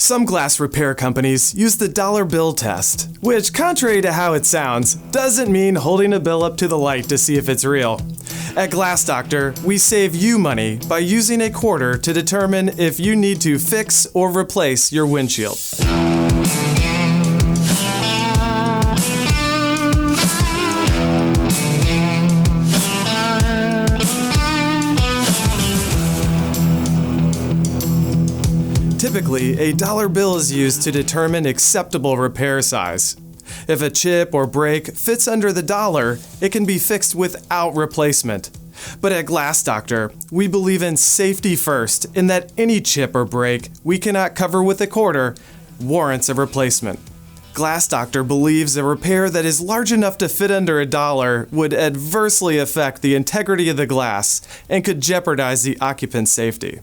Some glass repair companies use the dollar bill test, which, contrary to how it sounds, doesn't mean holding a bill up to the light to see if it's real. At Glass Doctor, we save you money by using a quarter to determine if you need to fix or replace your windshield. Typically, a dollar bill is used to determine acceptable repair size. If a chip or break fits under the dollar, it can be fixed without replacement. But at Glass Doctor, we believe in safety first, in that any chip or break we cannot cover with a quarter warrants a replacement. Glass Doctor believes a repair that is large enough to fit under a dollar would adversely affect the integrity of the glass and could jeopardize the occupant's safety.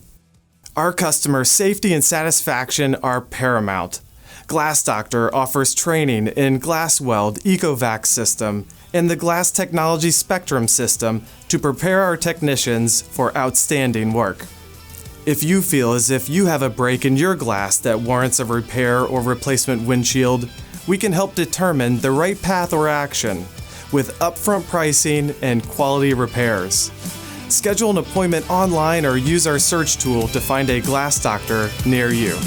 Our customer safety and satisfaction are paramount. Glass Doctor offers training in Glass Weld EcoVac system and the Glass Technology Spectrum system to prepare our technicians for outstanding work. If you feel as if you have a break in your glass that warrants a repair or replacement windshield, we can help determine the right path or action with upfront pricing and quality repairs. Schedule an appointment online or use our search tool to find a Glass Doctor near you.